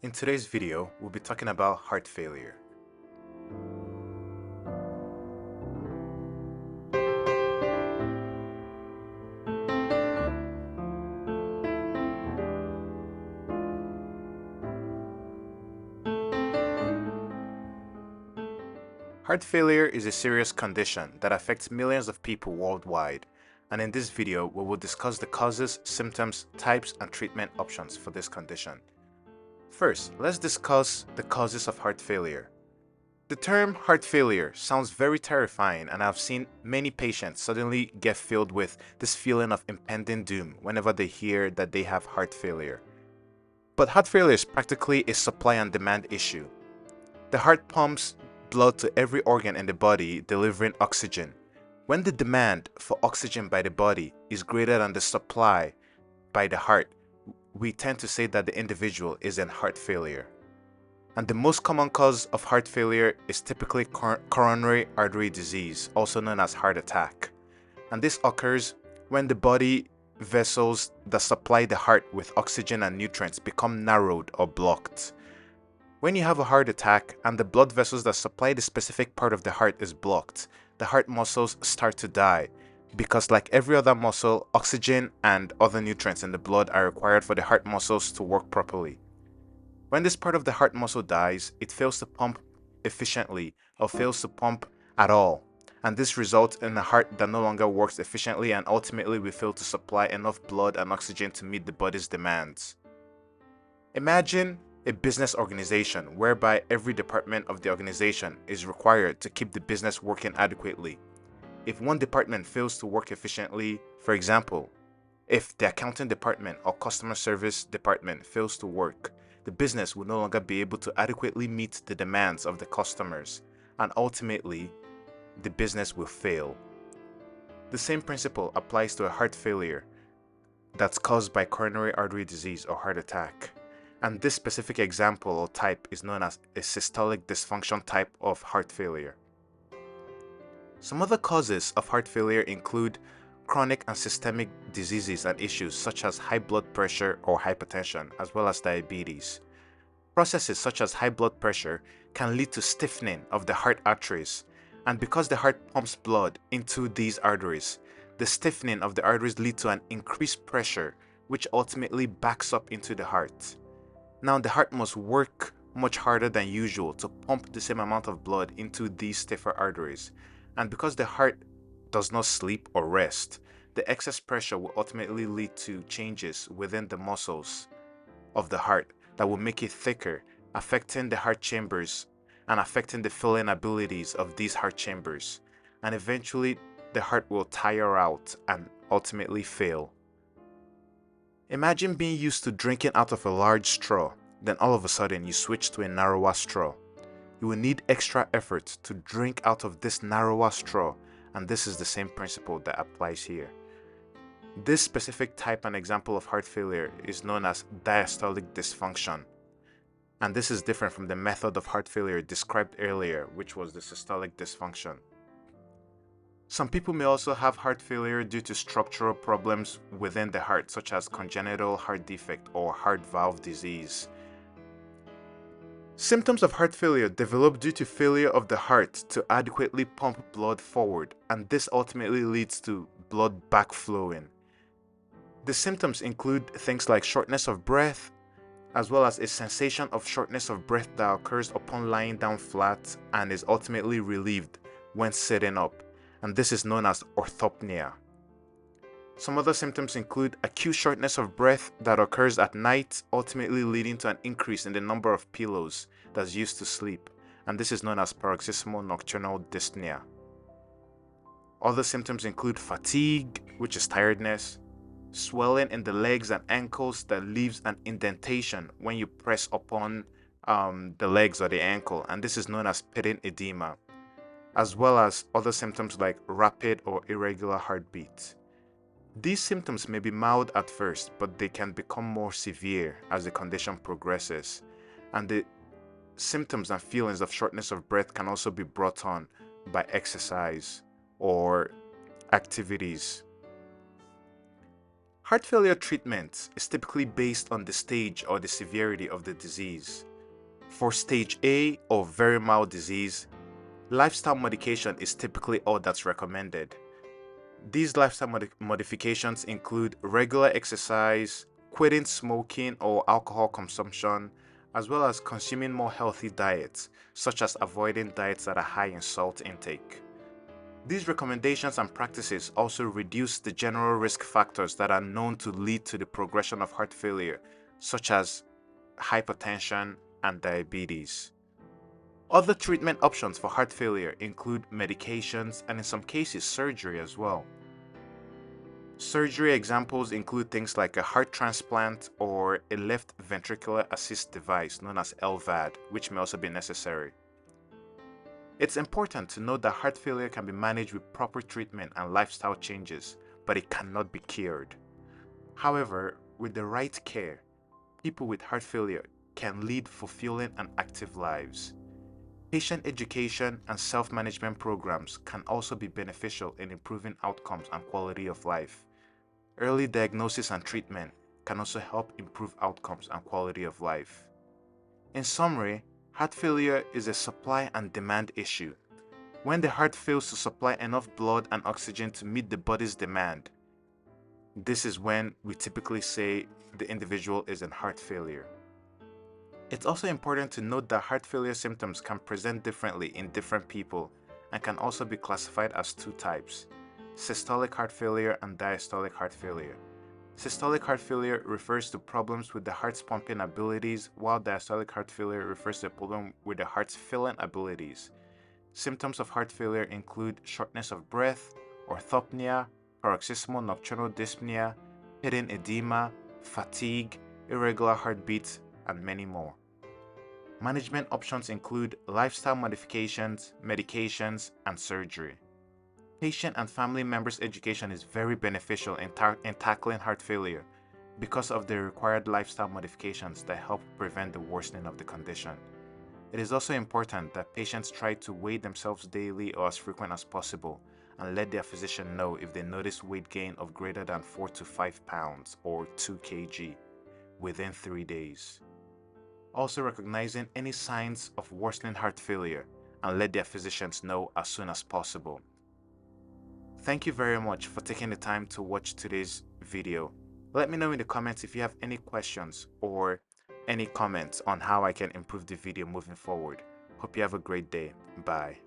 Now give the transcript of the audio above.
In today's video, we'll be talking about heart failure. Heart failure is a serious condition that affects millions of people worldwide, and in this video, we will discuss the causes, symptoms, types, and treatment options for this condition. First, let's discuss the causes of heart failure. The term heart failure sounds very terrifying, and I've seen many patients suddenly get filled with this feeling of impending doom whenever they hear that they have heart failure. But heart failure is practically a supply and demand issue. The heart pumps blood to every organ in the body, delivering oxygen. When the demand for oxygen by the body is greater than the supply by the heart, we tend to say that the individual is in heart failure. And the most common cause of heart failure is typically coronary artery disease, also known as heart attack. And this occurs when the body vessels that supply the heart with oxygen and nutrients become narrowed or blocked. When you have a heart attack and the blood vessels that supply the specific part of the heart is blocked, the heart muscles start to die because, like every other muscle, oxygen and other nutrients in the blood are required for the heart muscles to work properly. When this part of the heart muscle dies, it fails to pump efficiently or fails to pump at all, and this results in a heart that no longer works efficiently, and ultimately we fail to supply enough blood and oxygen to meet the body's demands. Imagine a business organization whereby every department of the organization is required to keep the business working adequately. If one department fails to work efficiently, for example, if the accounting department or customer service department fails to work, the business will no longer be able to adequately meet the demands of the customers, and ultimately, the business will fail. The same principle applies to a heart failure that's caused by coronary artery disease or heart attack. And this specific example or type is known as a systolic dysfunction type of heart failure. Some other causes of heart failure include chronic and systemic diseases and issues such as high blood pressure or hypertension, as well as diabetes. Processes such as high blood pressure can lead to stiffening of the heart arteries, and because the heart pumps blood into these arteries, the stiffening of the arteries lead to an increased pressure, which ultimately backs up into the heart. Now, the heart must work much harder than usual to pump the same amount of blood into these stiffer arteries, and because the heart does not sleep or rest, the excess pressure will ultimately lead to changes within the muscles of the heart that will make it thicker, affecting the heart chambers and affecting the filling abilities of these heart chambers, and eventually the heart will tire out and ultimately fail. Imagine being used to drinking out of a large straw, then all of a sudden you switch to a narrower straw. You will need extra effort to drink out of this narrower straw, and this is the same principle that applies here. This specific type and example of heart failure is known as diastolic dysfunction, and this is different from the method of heart failure described earlier, which was the systolic dysfunction. Some people may also have heart failure due to structural problems within the heart, such as congenital heart defect or heart valve disease. Symptoms of heart failure develop due to failure of the heart to adequately pump blood forward, and this ultimately leads to blood backflowing. The symptoms include things like shortness of breath, as well as a sensation of shortness of breath that occurs upon lying down flat and is ultimately relieved when sitting up, and this is known as orthopnea. Some other symptoms include acute shortness of breath that occurs at night, ultimately leading to an increase in the number of pillows that's used to sleep, and this is known as paroxysmal nocturnal dyspnea. Other symptoms include fatigue, which is tiredness, swelling in the legs and ankles that leaves an indentation when you press upon the legs or the ankle, and this is known as pitting edema, as well as other symptoms like rapid or irregular heartbeat. These symptoms may be mild at first, but they can become more severe as the condition progresses, and the symptoms and feelings of shortness of breath can also be brought on by exercise or activities. Heart failure treatment is typically based on the stage or the severity of the disease. For stage A or very mild disease, lifestyle modification is typically all that's recommended. These lifestyle modifications include regular exercise, quitting smoking or alcohol consumption, as well as consuming more healthy diets, such as avoiding diets that are high in salt intake. These recommendations and practices also reduce the general risk factors that are known to lead to the progression of heart failure, such as hypertension and diabetes. Other treatment options for heart failure include medications and in some cases surgery as well. Surgery examples include things like a heart transplant or a left ventricular assist device known as LVAD, which may also be necessary. It's important to note that heart failure can be managed with proper treatment and lifestyle changes, but it cannot be cured. However, with the right care, people with heart failure can lead fulfilling and active lives. Patient education and self-management programs can also be beneficial in improving outcomes and quality of life. Early diagnosis and treatment can also help improve outcomes and quality of life. In summary, heart failure is a supply and demand issue. When the heart fails to supply enough blood and oxygen to meet the body's demand, this is when we typically say the individual is in heart failure. It's also important to note that heart failure symptoms can present differently in different people and can also be classified as two types: systolic heart failure and diastolic heart failure. Systolic heart failure refers to problems with the heart's pumping abilities, while diastolic heart failure refers to a problem with the heart's filling abilities. Symptoms of heart failure include shortness of breath, orthopnea, paroxysmal nocturnal dyspnea, hidden edema, fatigue, irregular heartbeats, and many more. Management options include lifestyle modifications, medications, and surgery. Patient and family members' education is very beneficial in tackling heart failure because of the required lifestyle modifications that help prevent the worsening of the condition. It is also important that patients try to weigh themselves daily or as frequent as possible and let their physician know if they notice weight gain of greater than 4 to 5 pounds or 2 kg within 3 days. Also recognizing any signs of worsening heart failure and let their physicians know as soon as possible. Thank you very much for taking the time to watch today's video. Let me know in the comments if you have any questions or any comments on how I can improve the video moving forward. Hope you have a great day. Bye.